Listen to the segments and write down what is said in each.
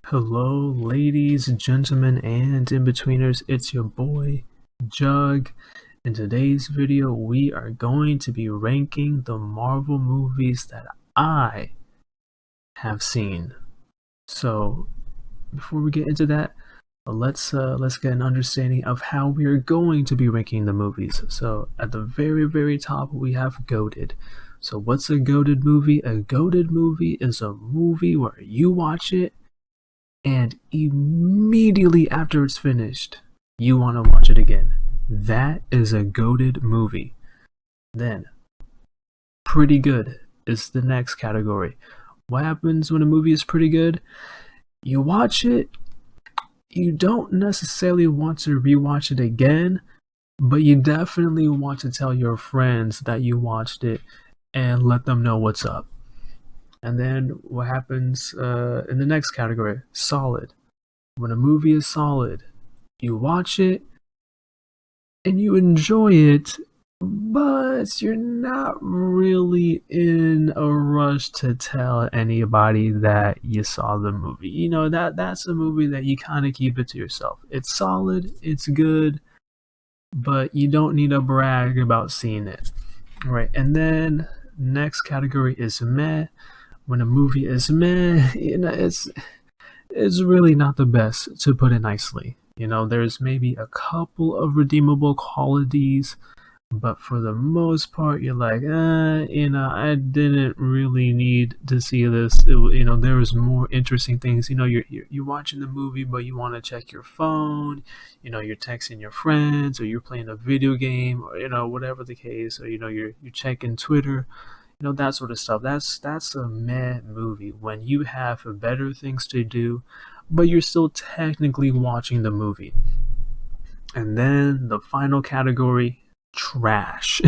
Hello, ladies, gentlemen, and in-betweeners. It's your boy, Jug. In today's video, we are going to be ranking the Marvel movies that I have seen. So, before we get into that, let's get an understanding of how we are going to be ranking the movies. So, at the very top, we have goated. So, what's a goated movie? A goated movie is a movie where you watch it and immediately after it's finished, you want to watch it again. That is a goated movie. Then, pretty good is the next category. What happens when a movie is pretty good? You watch it, you don't necessarily want to rewatch it again, but you definitely want to tell your friends that you watched it and let them know what's up. And then what happens in the next category? Solid. When a movie is solid, you watch it and you enjoy it, but you're not really in a rush to tell anybody that you saw the movie. You know, that's a movie that you kind of keep it to yourself. It's solid, it's good, but you don't need to brag about seeing it. Right. And then next category is meh. When a movie is meh, you know, it's really not the best, to put it nicely. You know, there's maybe a couple of redeemable qualities, but for the most part, you're like, I didn't really need to see this. There was more interesting things. You know, you're watching the movie, but you want to check your phone. You know, you're texting your friends, or you're playing a video game, or whatever the case, or you're checking Twitter. That sort of stuff. That's a meh movie when you have better things to do, but you're still technically watching the movie. And then the final category, trash.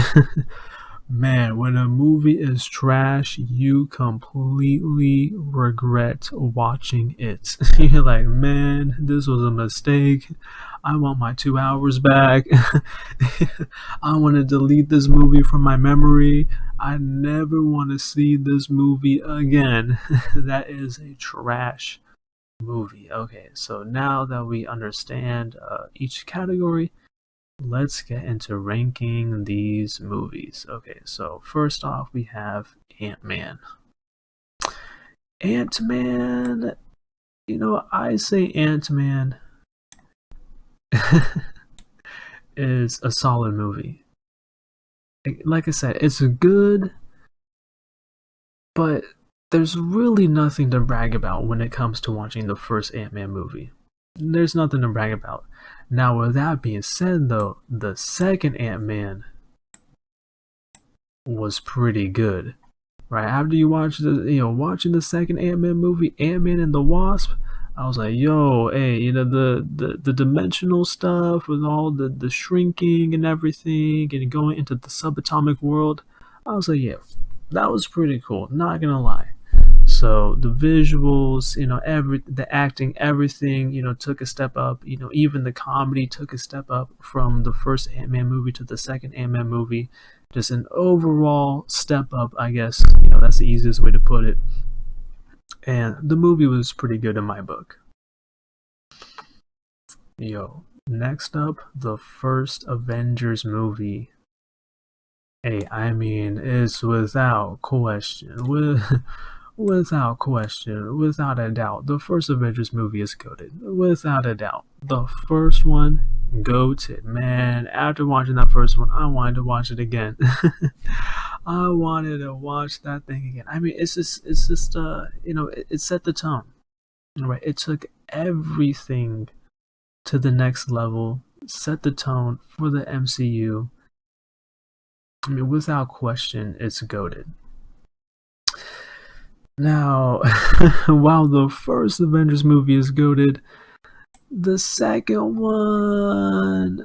Man, when a movie is trash, you completely regret watching it. You're like, man, this was a mistake. I want my 2 hours back. I want to delete this movie from my memory. I never want to see this movie again. That is a trash movie. Okay, so now that we understand each category, let's get into ranking these movies. Okay, so first off, we have Ant-Man. Ant-Man, I say Ant-Man is a solid movie. Like I said, it's good, but there's really nothing to brag about when it comes to watching the first Ant-Man movie. There's nothing to brag about. Now, with that being said, though, the second Ant-Man was pretty good. Right after you watch watching the second Ant-Man movie, Ant-Man and the Wasp, I was like, yo, hey, the dimensional stuff with all the shrinking and everything and going into the subatomic world. I was like, yeah, that was pretty cool, not gonna lie. So the visuals, the acting, everything, took a step up. Even the comedy took a step up from the first Ant-Man movie to the second Ant-Man movie. Just an overall step up, I guess. That's the easiest way to put it. And the movie was pretty good in my book. Yo, next up, the first Avengers movie. Hey, I mean, it's without question, without question, without a doubt, the first Avengers movie is goated. Without a doubt, the first one, goated. Man, after watching that first one, I wanted to watch it again. I wanted to watch that thing again. I mean, it set the tone, right? It took everything to the next level, set the tone for the MCU. I mean, without question, it's goated. Now, while the first Avengers movie is goated, the second one,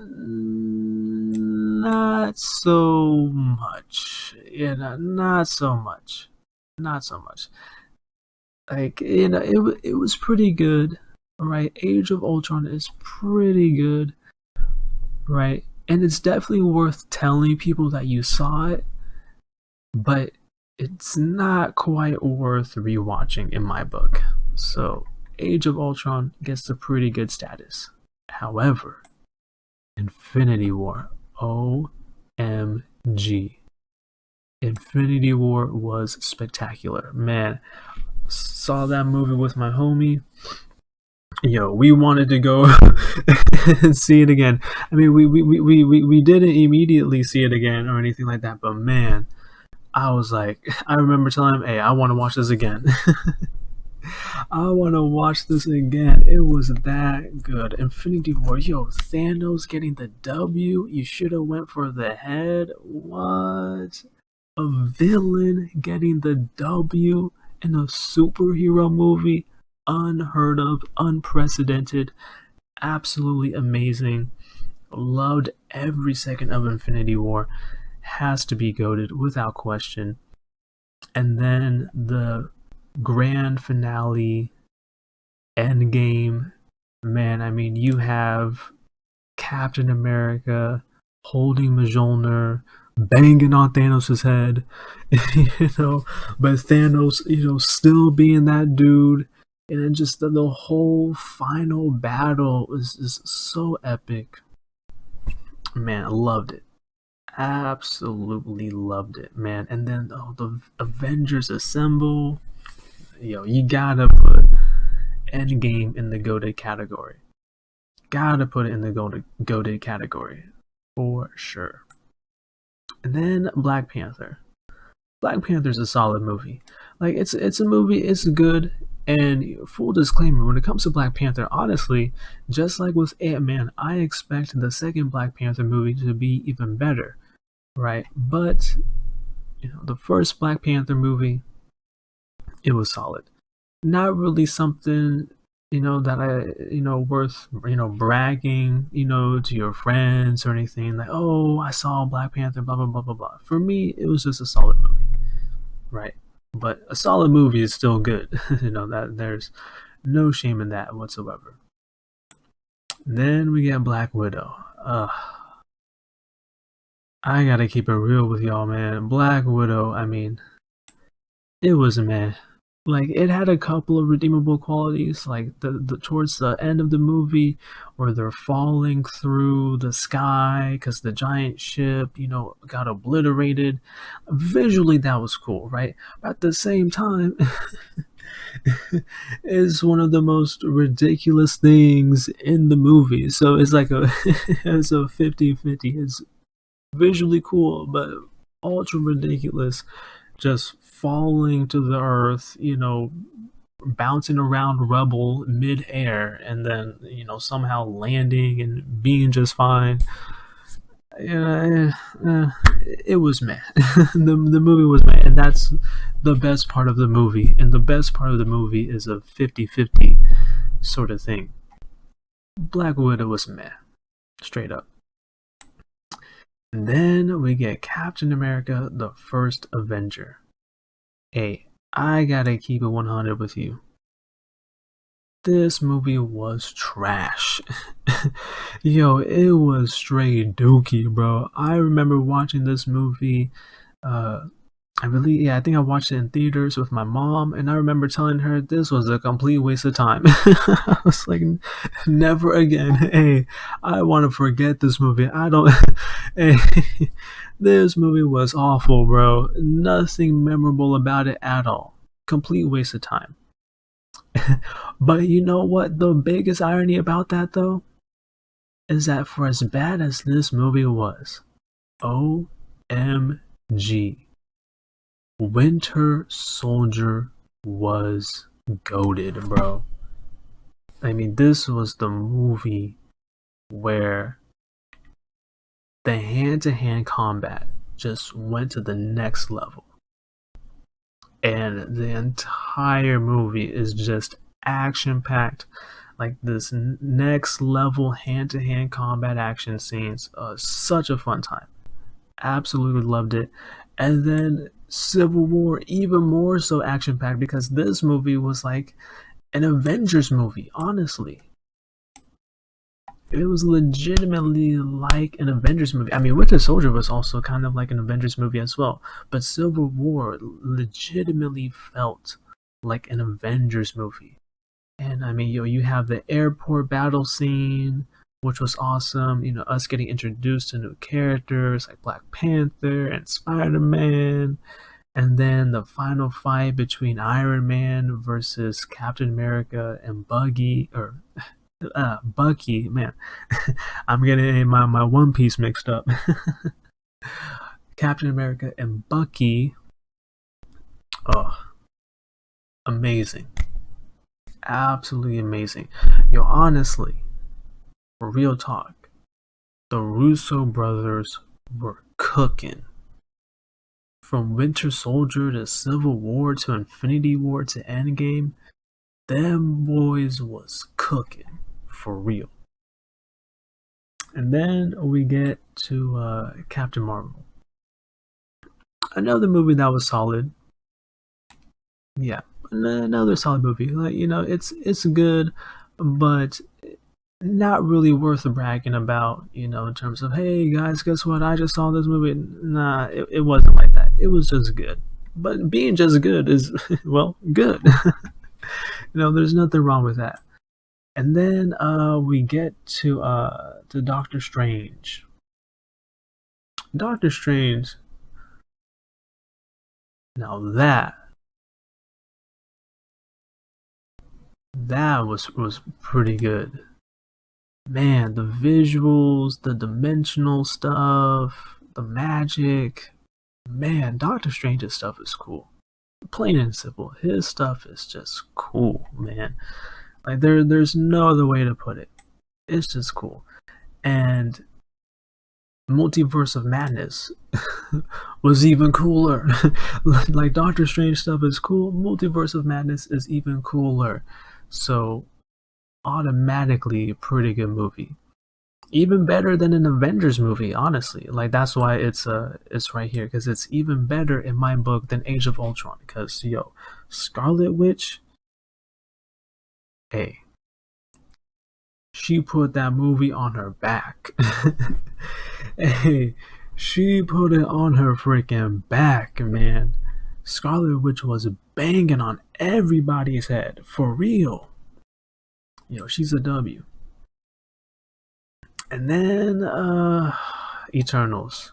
not so much. Not so much. Not so much. Like, it was pretty good, right? Age of Ultron is pretty good, right? And it's definitely worth telling people that you saw it, but it's not quite worth rewatching in my book. So Age of Ultron gets a pretty good status. However, Infinity War, OMG. Infinity War was spectacular. Man, saw that movie with my homie. Yo, we wanted to go and see it again. I mean, we didn't immediately see it again or anything like that, but man, I was like, I remember telling him, hey, I want to watch this again. I want to watch this again. It was that good. Infinity War, yo, Thanos getting the W. You should have went for the head. What? A villain getting the W in a superhero movie? Unheard of, unprecedented, absolutely amazing. Loved every second of Infinity War. Has to be goated without question. And then the grand finale, Endgame. Man, I mean, you have Captain America holding Mjolnir, banging on Thanos' head, but Thanos, still being that dude. And then just the whole final battle is so epic. Man, I loved it. Absolutely loved it, man. And then the Avengers assemble. Yo, you gotta put Endgame in the goated category. Gotta put it in the goated category for sure. And then Black Panther. Black Panther's a solid movie. Like it's a movie. It's good. And full disclaimer, when it comes to Black Panther, honestly, just like with Ant-Man, I expect the second Black Panther movie to be even better, right? But the first Black Panther movie, it was solid. Not really something that I worth bragging to your friends or anything like, oh, I saw Black Panther, blah blah blah blah blah. For me, it was just a solid movie, right? But a solid movie is still good. That there's no shame in that whatsoever. Then we get Black Widow. I gotta keep it real with y'all, man. Black Widow, I mean, it was meh. Like, it had a couple of redeemable qualities, like the towards the end of the movie where they're falling through the sky because the giant ship got obliterated. Visually that was cool, right? But at the same time, it's one of the most ridiculous things in the movie. So it's like it's a 50-50. It's visually cool but ultra ridiculous, just falling to the earth, bouncing around rubble mid-air, and then somehow landing and being just fine. It was meh. The movie was meh, and that's the best part of the movie. And the best part of the movie is a 50-50 sort of thing. Black Widow was meh, straight up. And then we get Captain America, the first Avenger. Hey, I gotta keep it 100 with you. This movie was trash. Yo, it was straight dookie, bro. I remember watching this movie. I think I watched it in theaters with my mom, and I remember telling her this was a complete waste of time. I was like, never again. Hey, I want to forget this movie. I don't. Hey, this movie was awful, bro. Nothing memorable about it at all. Complete waste of time. But you know what? The biggest irony about that, though, is that for as bad as this movie was, OMG, Winter Soldier was goated, bro. I mean, this was the movie where the hand-to-hand combat just went to the next level. And the entire movie is just action-packed. Like this next level hand-to-hand combat action scenes. Such a fun time. Absolutely loved it. And then Civil War, even more so action-packed, because this movie was like an Avengers movie, honestly. It was legitimately like an Avengers movie. I mean, Winter Soldier was also kind of like an Avengers movie as well. But Civil War legitimately felt like an Avengers movie. And I mean, you have the airport battle scene, which was awesome. Us getting introduced to new characters like Black Panther and Spider-Man, and then the final fight between Iron Man versus Captain America and Bucky. Man, I'm getting my One Piece mixed up. Captain America and Bucky. Oh, amazing. Absolutely amazing. Yo, honestly, real talk, the Russo brothers were cooking. From Winter Soldier to Civil War to Infinity War to Endgame, them boys was cooking for real. And then we get to Captain Marvel. Another movie that was solid. Yeah, another solid movie. Like, it's good, but not really worth bragging about, in terms of, hey guys, guess what? I just saw this movie. Nah, it wasn't like that. It was just good. But being just good is, well, good. There's nothing wrong with that. And then we get to Doctor Strange. Doctor Strange. Now that was pretty good. Man, the visuals, the dimensional stuff, the magic. Man, Doctor Strange's stuff is cool. Plain and simple. His stuff is just cool, man. Like there's no other way to put it. It's just cool. And Multiverse of Madness was even cooler. Like Doctor Strange stuff is cool. Multiverse of Madness is even cooler. So automatically a pretty good movie. Even better than an Avengers movie, honestly. Like that's why it's right here, because it's even better in my book than Age of Ultron. Because Scarlet Witch, hey, she put that movie on her back. Hey, she put it on her freaking back, man. Scarlet Witch was banging on everybody's head, for real. She's a W. And then Eternals.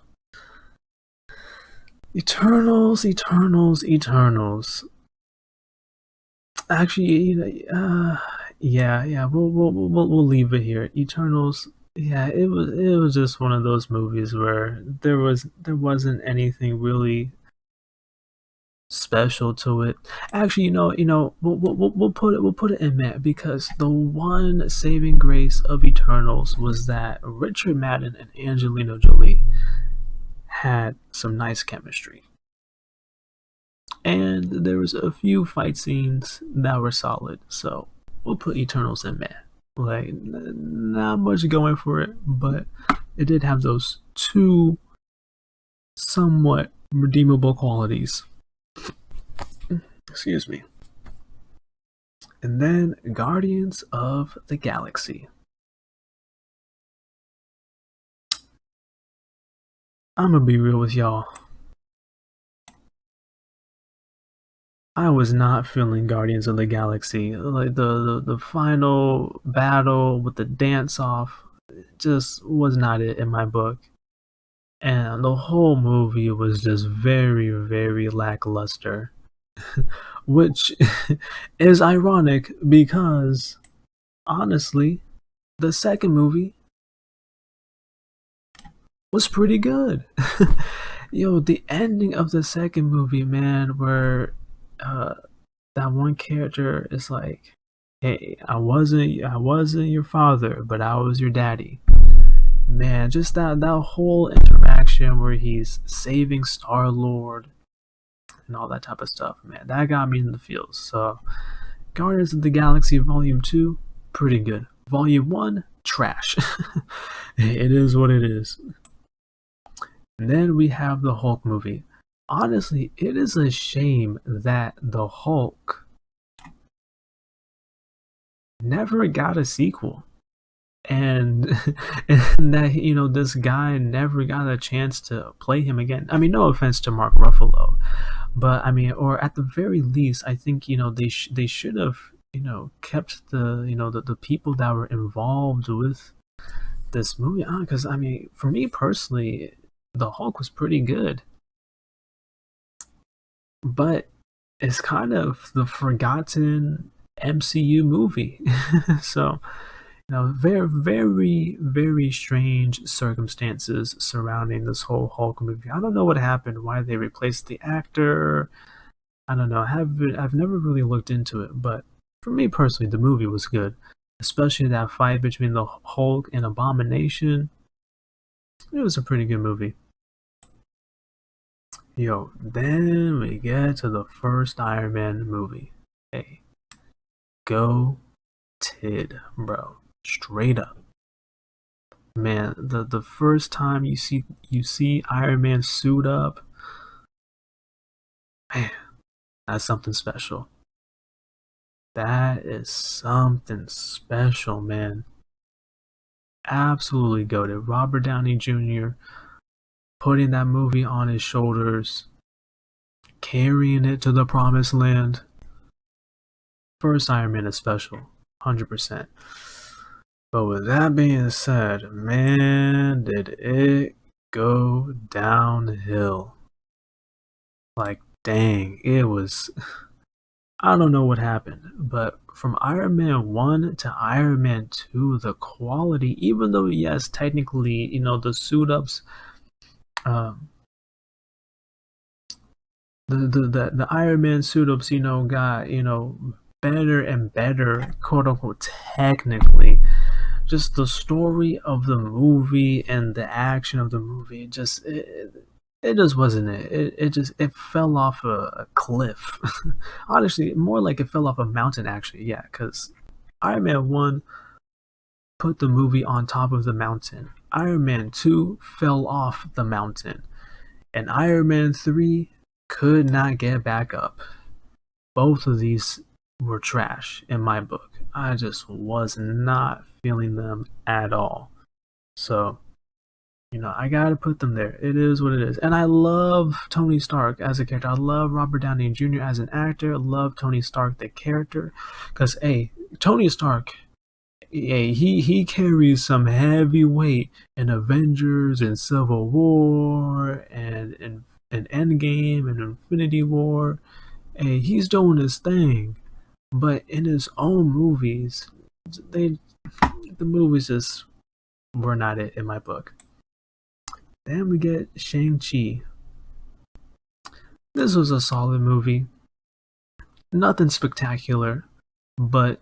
Actually, yeah, we'll leave it here. Eternals. Yeah, it was just one of those movies where there wasn't anything really special to it. Actually, we'll put it in that, because the one saving grace of Eternals was that Richard Madden and Angelina Jolie had some nice chemistry, and there was a few fight scenes that were solid. So we'll put Eternals in that. Like, not much going for it, but it did have those two somewhat redeemable qualities. Excuse me. And then Guardians of the Galaxy. I'm gonna be real with y'all. I was not feeling Guardians of the Galaxy. Like the final battle with the dance off just was not it in my book. And the whole movie was just very, very lackluster. Which is ironic, because honestly, the second movie was pretty good. The ending of the second movie, man, where that one character is like, hey, I wasn't your father, but I was your daddy. Man, just that whole interaction where he's saving Star-Lord and all that type of stuff, man, that got me in the feels. So Guardians of the Galaxy Volume 2, pretty good. Volume 1, trash. It is what it is. And then we have the Hulk movie. Honestly, it is a shame that the Hulk never got a sequel. And that this guy never got a chance to play him again. I mean, no offense to Mark Ruffalo, but I mean, or at the very least, I think they should have kept the people that were involved with this movie on, because I mean, for me personally, the Hulk was pretty good, but it's kind of the forgotten MCU movie. So, very, very, very strange circumstances surrounding this whole Hulk movie. I don't know what happened, why they replaced the actor. I don't know. I've never really looked into it, but for me personally, the movie was good, especially that fight between the Hulk and Abomination. It was a pretty good movie. Yo, then we get to the first Iron Man movie. Hey, go Tid, bro. Straight up. Man, the first time you see Iron Man suit up, man, that's something special. That is something special, man. Absolutely goated. Robert Downey Jr. putting that movie on his shoulders, carrying it to the promised land. First Iron Man is special, 100%. But with that being said, man, did it go downhill. Like, dang, it was. I don't know what happened, but from Iron Man 1 to Iron Man 2, the quality, even though, yes, technically, the suit ups, um, the Iron Man suit ups, got, better and better, quote unquote, technically. Just the story of the movie and the action of the movie, it just wasn't it. It fell off a cliff. Honestly, more like it fell off a mountain, actually. Yeah, because Iron Man 1 put the movie on top of the mountain. Iron Man 2 fell off the mountain. And Iron Man 3 could not get back up. Both of these were trash in my book. I just was not feeling them at all. So, I gotta put them there. It is what it is. And I love Tony Stark as a character. I love Robert Downey Jr. as an actor. I love Tony Stark the character. Because, hey, Tony Stark, hey, he carries some heavy weight in Avengers and Civil War and Endgame and Infinity War. Hey, he's doing his thing. But in his own movies, the movies just were not it in my book. Then we get Shang-Chi. This was a solid movie. Nothing spectacular, but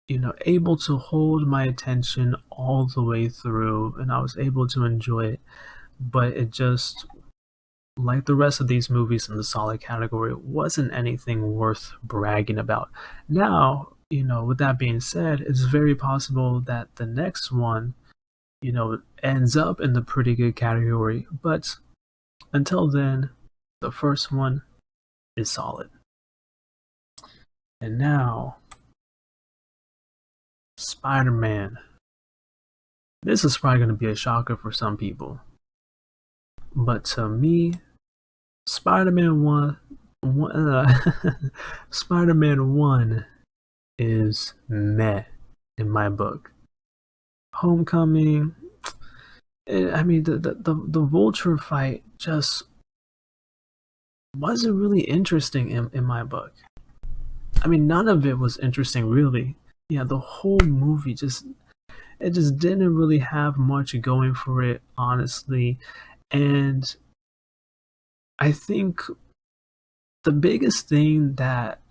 able to hold my attention all the way through, and I was able to enjoy it. But it just, like the rest of these movies in the solid category, wasn't anything worth bragging about. Now, with that being said, it's very possible that the next one, ends up in the pretty good category, but until then, the first one is solid. And now, Spider-Man. This is probably going to be a shocker for some people. But to me, Spider-Man 1, Spider-Man 1 is meh in my book. Homecoming, I mean, the Vulture fight just wasn't really interesting in my book. I mean, none of it was interesting, really. Yeah, the whole movie just didn't really have much going for it, honestly. And I think the biggest thing that,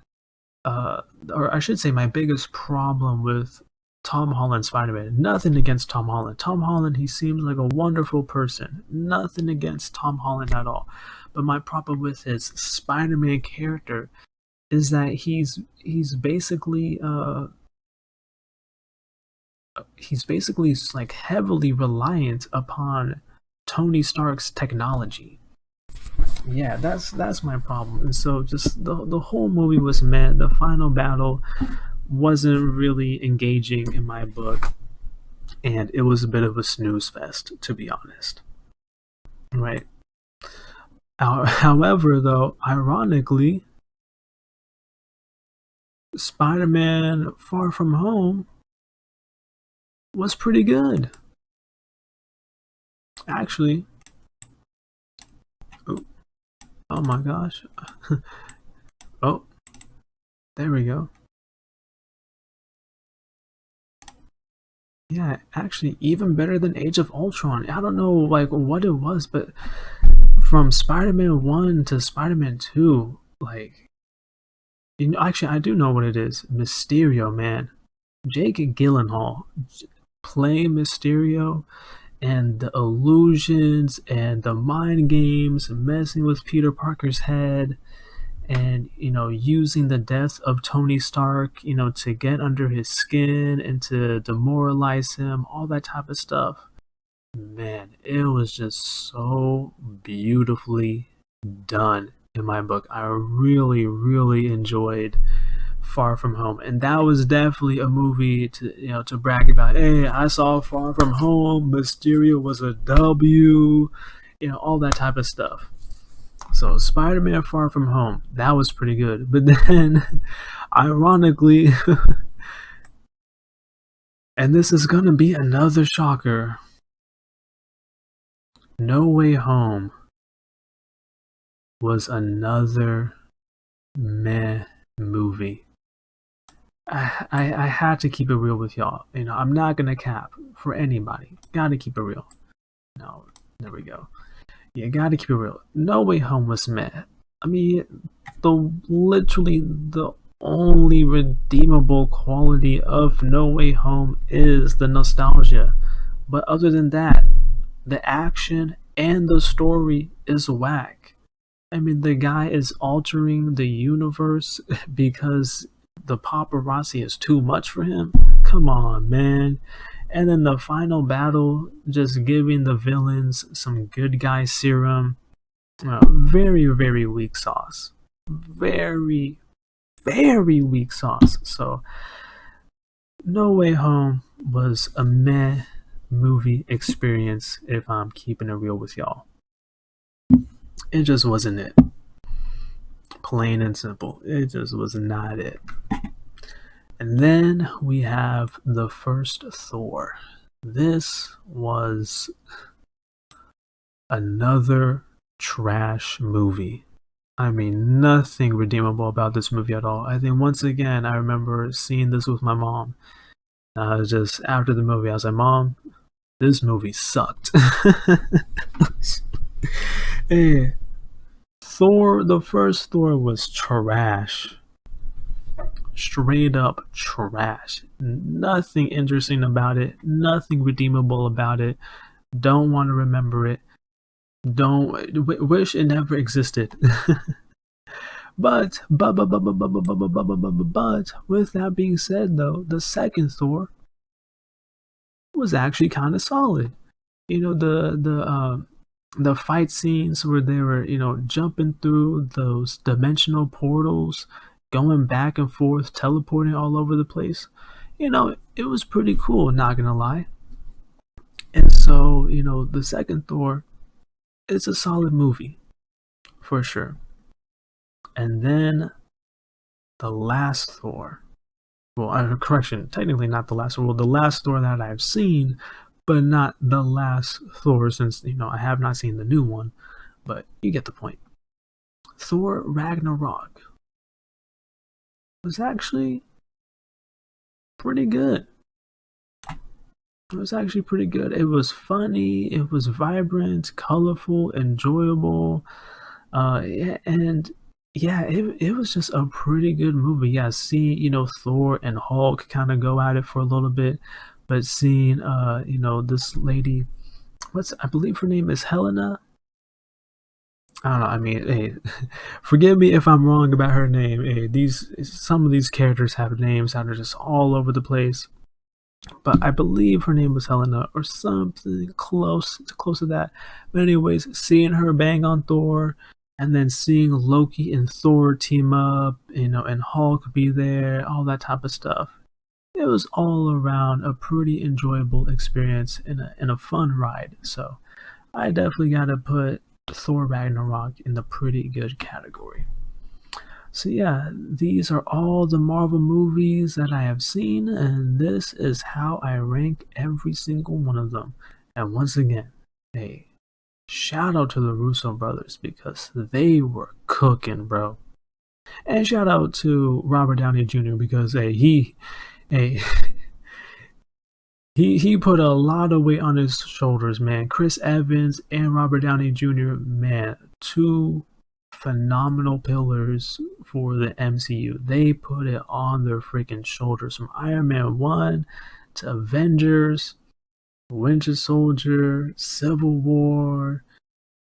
or I should say, my biggest problem with Tom Holland Spider-Man, nothing against Tom Holland. Tom Holland, he seems like a wonderful person. Nothing against Tom Holland at all. But my problem with his Spider-Man character is that he's basically like heavily reliant upon Tony Stark's technology. Yeah, that's my problem. And so just the whole movie was meh. The final battle wasn't really engaging in my book, and it was a bit of a snooze fest, to be honest. Right. However, though, ironically, Spider-Man Far From Home was pretty good. Actually, oh, oh my gosh. Oh, there we go. Yeah, actually, even better than Age of Ultron. I don't know like what it was, but from Spider-Man 1 to Spider-Man 2, like, you know, actually, I do know what it is. Mysterio, man. Jake Gyllenhaal playing Mysterio, and the illusions and the mind games, messing with Peter Parker's head, and using the death of Tony Stark, to get under his skin and to demoralize him, all that type of stuff. Man, it was just so beautifully done in my book. I really, really enjoyed Far From Home, and that was definitely a movie to brag about. Hey, I saw Far From Home. Mysterio was a W. All that type of stuff. So Spider-Man Far From Home, that was pretty good. But then, ironically, and this is gonna be another shocker, No Way Home was another meh movie. I had to keep it real with y'all. I'm not gonna cap for anybody. Gotta keep it real. No, there we go. You gotta keep it real. No Way Home was meh. I mean, literally the only redeemable quality of No Way Home is the nostalgia. But other than that, the action and the story is whack. I mean, the guy is altering the universe because the paparazzi is too much for him. Come on, man. And then the final battle, just giving the villains some good guy serum. Very, very weak sauce. Very, very weak sauce. So, No Way Home was a meh movie experience, if I'm keeping it real with y'all. It just wasn't it. Plain and simple. It just was not it. And then we have the first Thor. This was another trash movie. I mean, nothing redeemable about this movie at all. I think once again, I remember seeing this with my mom. Just after the movie, I was like, Mom, this movie sucked. Hey, Thor, the first Thor was trash. Straight up trash. Nothing interesting about it. Nothing redeemable about it. Don't want to remember it. Wish it never existed. But with that being said, though, the second Thor was actually kind of solid. The fight scenes where they were jumping through those dimensional portals, going back and forth, teleporting all over the place. It was pretty cool, not gonna lie. And so the second Thor, it's a solid movie for sure. And then the last Thor, well, correction, technically not the last Thor, well, the last Thor that I've seen, but not the last Thor, since I have not seen the new one, but you get the point. Thor Ragnarok was actually pretty good. It was actually pretty good. It was funny, it was vibrant, colorful, enjoyable, and yeah, it was just a pretty good movie. Yeah, seeing Thor and Hulk kind of go at it for a little bit, but seeing this lady, I believe her name is Helena. I don't know. I mean, hey, forgive me if I'm wrong about her name. Hey, some of these characters have names that are just all over the place, but I believe her name was Helena or something close to that. But anyways, seeing her bang on Thor, and then seeing Loki and Thor team up, and Hulk be there, all that type of stuff. It was all around a pretty enjoyable experience and a fun ride. So I definitely gotta put Thor Ragnarok in the pretty good category. So yeah, these are all the Marvel movies that I have seen, and this is how I rank every single one of them. And once again, hey, shout out to the Russo brothers because they were cooking, bro. And shout out to Robert Downey Jr. because hey, he put a lot of weight on his shoulders, man. Chris Evans and Robert Downey Jr., man, two phenomenal pillars for the MCU. They put it on their freaking shoulders from Iron Man 1 to Avengers, Winter Soldier, Civil War,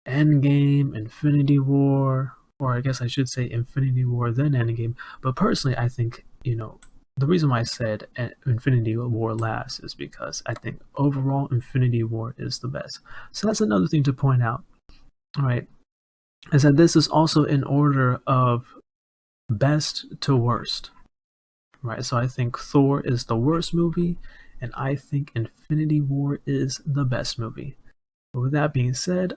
Endgame, Infinity War, or I guess I should say Infinity War, then Endgame. But personally, I think, the reason why I said Infinity War last is because I think overall Infinity War is the best. So that's another thing to point out, all right, is that this is also in order of best to worst, right? So I think Thor is the worst movie, and I think Infinity War is the best movie. But with that being said,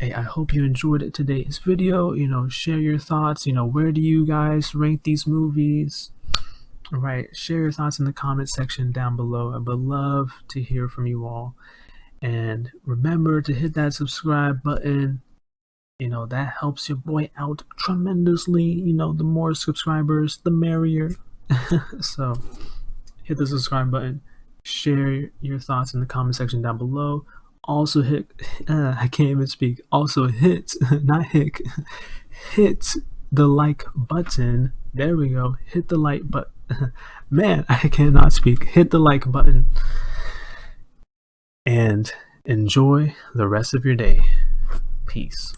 hey, I hope you enjoyed today's video. Share your thoughts. Where do you guys rank these movies? All right, share your thoughts in the comment section down below. I would love to hear from you all. And remember to hit that subscribe button. That helps your boy out tremendously. The more subscribers, the merrier. So hit the subscribe button. Share your thoughts in the comment section down below. Also I can't even speak. Also hit, not hick, hit the like button. There we go. Hit the like button. Man, I cannot speak. Hit the like button. And enjoy the rest of your day. Peace.